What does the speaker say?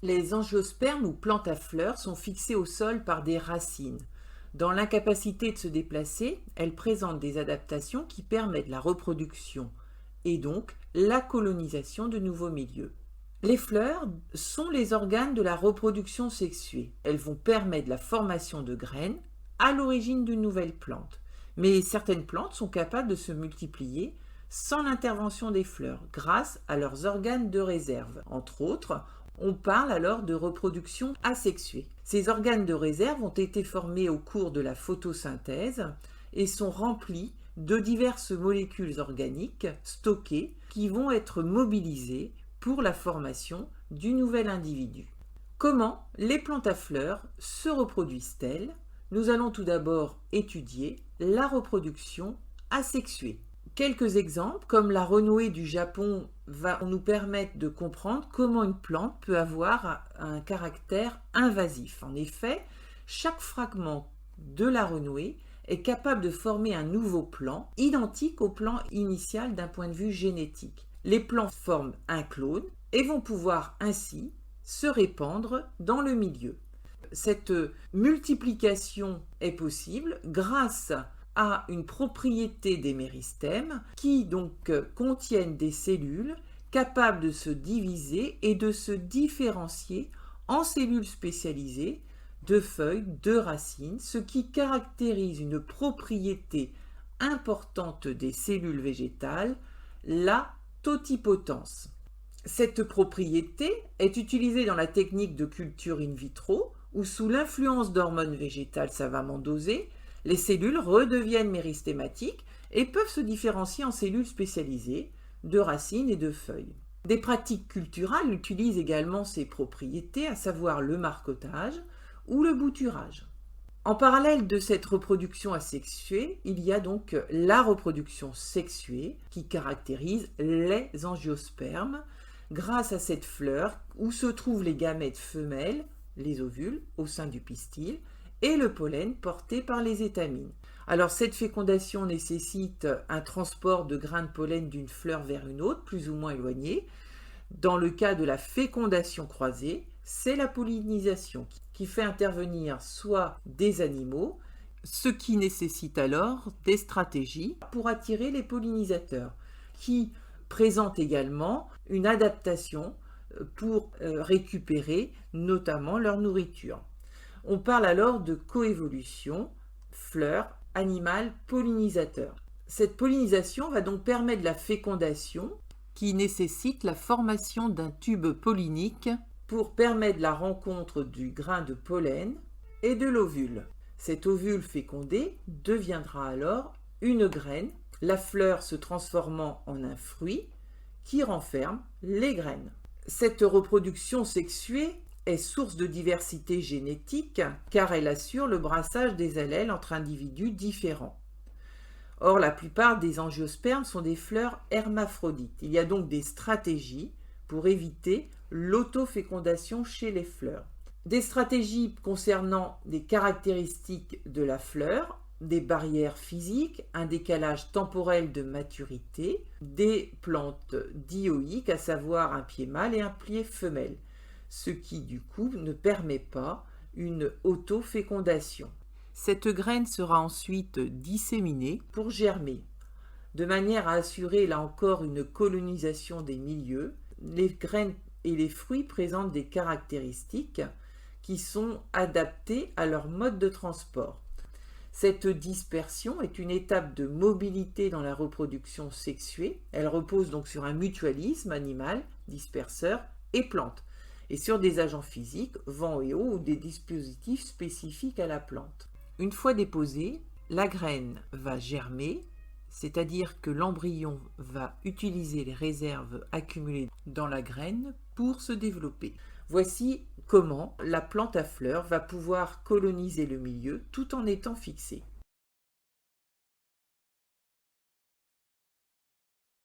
Les angiospermes ou plantes à fleurs sont fixées au sol par des racines. Dans l'incapacité de se déplacer, elles présentent des adaptations qui permettent la reproduction et donc la colonisation de nouveaux milieux. Les fleurs sont les organes de la reproduction sexuée. Elles vont permettre la formation de graines à l'origine d'une nouvelle plante. Mais certaines plantes sont capables de se multiplier sans l'intervention des fleurs, grâce à leurs organes de réserve. Entre autres, on parle alors de reproduction asexuée. Ces organes de réserve ont été formés au cours de la photosynthèse et sont remplis de diverses molécules organiques stockées qui vont être mobilisées pour la formation du nouvel individu. Comment les plantes à fleurs se reproduisent-elles? Nous allons tout d'abord étudier la reproduction asexuée. Quelques exemples, comme la renouée du Japon, vont nous permettre de comprendre comment une plante peut avoir un caractère invasif. En effet, chaque fragment de la renouée est capable de former un nouveau plan, identique au plan initial d'un point de vue génétique. Les plants forment un clone et vont pouvoir ainsi se répandre dans le milieu. Cette multiplication est possible grâce à une propriété des méristèmes qui donc contiennent des cellules capables de se diviser et de se différencier en cellules spécialisées de feuilles, de racines, ce qui caractérise une propriété importante des cellules végétales, la totipotence. Cette propriété est utilisée dans la technique de culture in vitro où sous l'influence d'hormones végétales savamment dosées, les cellules redeviennent méristématiques et peuvent se différencier en cellules spécialisées de racines et de feuilles. Des pratiques culturales utilisent également ces propriétés, à savoir le marcottage ou le bouturage. En parallèle de cette reproduction asexuée, il y a donc la reproduction sexuée qui caractérise les angiospermes grâce à cette fleur où se trouvent les gamètes femelles, les ovules, au sein du pistil, et le pollen porté par les étamines. Alors cette fécondation nécessite un transport de grains de pollen d'une fleur vers une autre, plus ou moins éloignée. Dans le cas de la fécondation croisée, c'est la pollinisation qui fait intervenir soit des animaux, ce qui nécessite alors des stratégies pour attirer les pollinisateurs, qui présentent également une adaptation pour récupérer notamment leur nourriture. On parle alors de coévolution, fleur, animal, pollinisateur. Cette pollinisation va donc permettre la fécondation qui nécessite la formation d'un tube pollinique pour permettre la rencontre du grain de pollen et de l'ovule. Cet ovule fécondé deviendra alors une graine, la fleur se transformant en un fruit qui renferme les graines. Cette reproduction sexuée est source de diversité génétique car elle assure le brassage des allèles entre individus différents. Or, la plupart des angiospermes sont des fleurs hermaphrodites. Il y a donc des stratégies pour éviter l'autofécondation chez les fleurs. Des stratégies concernant les caractéristiques de la fleur, des barrières physiques, un décalage temporel de maturité, des plantes dioïques, à savoir un pied mâle et un pied femelle, ce qui du coup ne permet pas une autofécondation. Cette graine sera ensuite disséminée pour germer. De manière à assurer là encore une colonisation des milieux, les graines et les fruits présentent des caractéristiques qui sont adaptées à leur mode de transport. Cette dispersion est une étape de mobilité dans la reproduction sexuée. Elle repose donc sur un mutualisme animal, disperseur et plante, et sur des agents physiques, vent et eau ou des dispositifs spécifiques à la plante. Une fois déposée, la graine va germer, c'est-à-dire que l'embryon va utiliser les réserves accumulées dans la graine pour se développer. Voici comment la plante à fleurs va pouvoir coloniser le milieu tout en étant fixée.